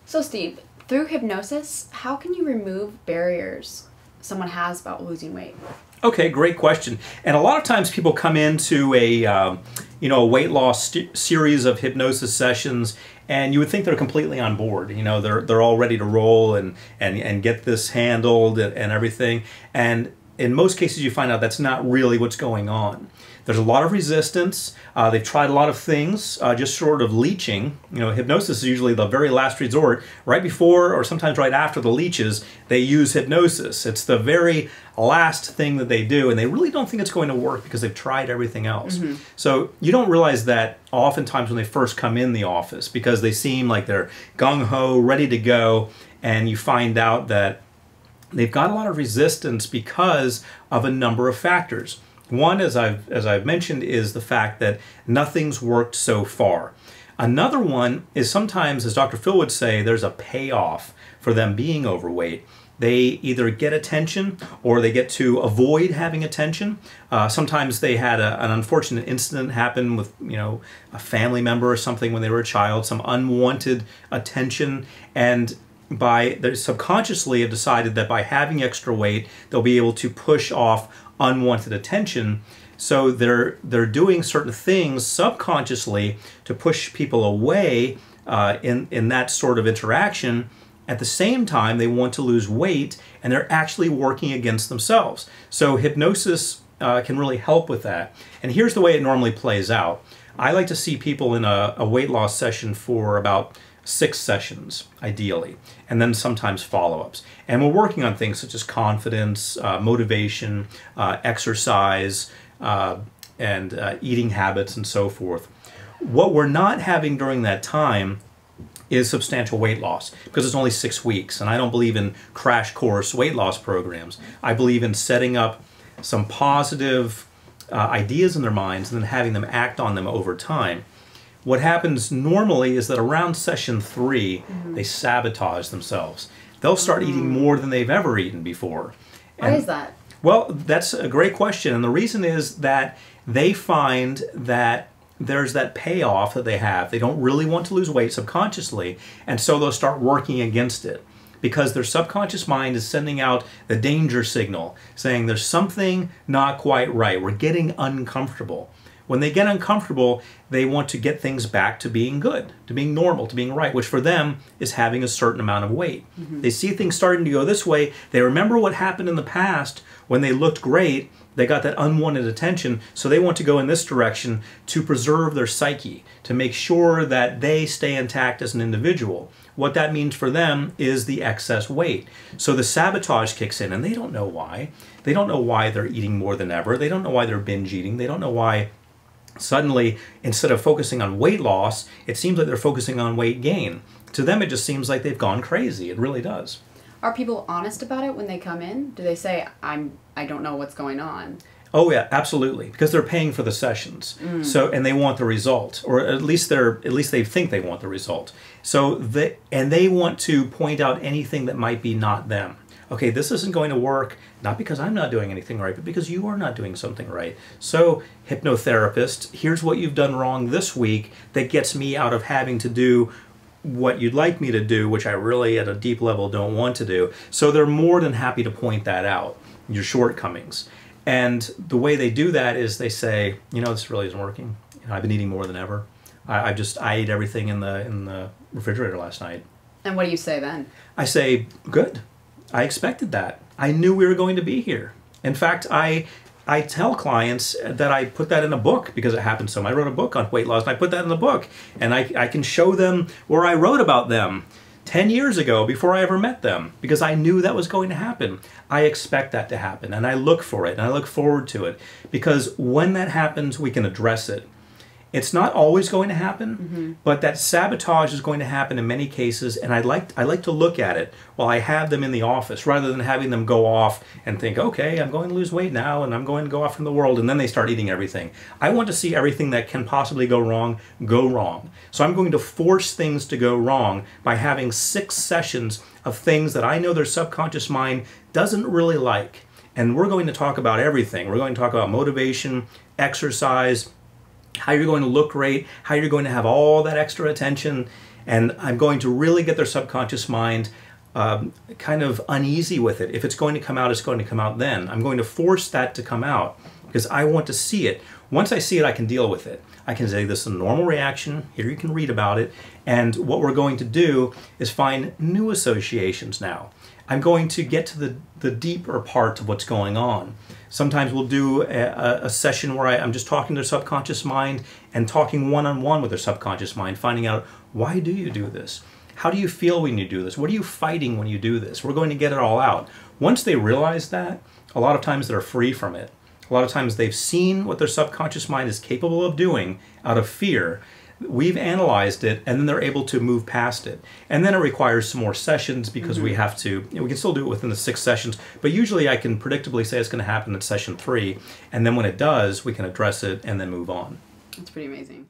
So Steve, through hypnosis, how can you remove barriers someone has about losing weight? Okay, great question. And a lot of times people come into a weight loss series of hypnosis sessions, and you would think they're completely on board. They're all ready to roll and get this handled and everything. And in most cases, you find out that's not really what's going on. There's a lot of resistance. They've tried a lot of things, just sort of leeching. Hypnosis is usually the very last resort. Right before or sometimes right after the leeches, they use hypnosis. It's the very last thing that they do, and they really don't think it's going to work because they've tried everything else. Mm-hmm. So you don't realize that oftentimes when they first come in the office, because they seem like they're gung-ho, ready to go, and you find out that they've got a lot of resistance because of a number of factors. One, as I've mentioned, is the fact that nothing's worked so far. Another one is sometimes, as Dr. Phil would say, there's a payoff for them being overweight. They either get attention or they get to avoid having attention. Sometimes they had an unfortunate incident happen with, a family member or something when they were a child, some unwanted attention, and they subconsciously have decided that by having extra weight, they'll be able to push off unwanted attention. So they're doing certain things subconsciously to push people away in that sort of interaction. At the same time, they want to lose weight, and they're actually working against themselves. So hypnosis can really help with that. And here's the way it normally plays out. I like to see people in a weight loss session for about 6 sessions, ideally, and then sometimes follow-ups. And we're working on things such as confidence, motivation, exercise, and eating habits, and so forth. What we're not having during that time is substantial weight loss, because it's only 6 weeks, and I don't believe in crash course weight loss programs. I believe in setting up some positive ideas in their minds and then having them act on them over time. What happens normally is that around session 3, they sabotage themselves. They'll start eating more than they've ever eaten before. Why is that? Well, that's a great question. And the reason is that they find that there's that payoff that they have. They don't really want to lose weight subconsciously, and so they'll start working against it, because their subconscious mind is sending out the danger signal, saying there's something not quite right. We're getting uncomfortable. When they get uncomfortable, they want to get things back to being good, to being normal, to being right, which for them is having a certain amount of weight. Mm-hmm. They see things starting to go this way. They remember what happened in the past when they looked great. They got that unwanted attention, so they want to go in this direction to preserve their psyche, to make sure that they stay intact as an individual. What that means for them is the excess weight. So the sabotage kicks in, and they don't know why. They don't know why they're eating more than ever. They don't know why they're binge eating. They don't know why suddenly, instead of focusing on weight loss, it seems like they're focusing on weight gain. To them, it just seems like they've gone crazy. It really does. Are people honest about it when they come in? Do they say, I don't know what's going on? Oh yeah, absolutely, because they're paying for the sessions. So, and they want the result, or at least they think they want the result. So they want to point out anything that might be not them. Okay, this isn't going to work, not because I'm not doing anything right, but because you are not doing something right. So, hypnotherapist, here's what you've done wrong this week that gets me out of having to do what you'd like me to do, which I really at a deep level don't want to do. So they're more than happy to point that out, your shortcomings. And the way they do that is they say, this really isn't working. I've been eating more than ever. I ate everything in the refrigerator last night. And what do you say then? I say, good. I expected that. I knew we were going to be here. In fact, I tell clients that I put that in a book because it happened so. I wrote a book on weight loss, and I put that in the book. And I can show them where I wrote about them 10 years ago before I ever met them, because I knew that was going to happen. I expect that to happen, and I look for it, and I look forward to it, because when that happens, we can address it. It's not always going to happen, but that sabotage is going to happen in many cases, and I like to look at it while I have them in the office, rather than having them go off and think, okay, I'm going to lose weight now, and I'm going to go off in the world, and then they start eating everything. I want to see everything that can possibly go wrong. So I'm going to force things to go wrong by having 6 sessions of things that I know their subconscious mind doesn't really like. And we're going to talk about everything. We're going to talk about motivation, exercise, how you're going to look great, how you're going to have all that extra attention, And I'm going to really get their subconscious mind kind of uneasy with it. If it's going to come out, it's going to come out then. I'm going to force that to come out because I want to see it. Once I see it, I can deal with it. I can say this is a normal reaction. Here you can read about it. And what we're going to do is find new associations now. I'm going to get to the deeper part of what's going on. Sometimes we'll do a session where I'm just talking to their subconscious mind and talking one-on-one with their subconscious mind, finding out, why do you do this? How do you feel when you do this? What are you fighting when you do this? We're going to get it all out. Once they realize that, a lot of times they're free from it. A lot of times they've seen what their subconscious mind is capable of doing out of fear. We've analyzed it, and then they're able to move past it. And then it requires some more sessions because we have to, we can still do it within the 6 sessions, but usually I can predictably say it's going to happen at session 3, and then when it does, we can address it and then move on. That's pretty amazing.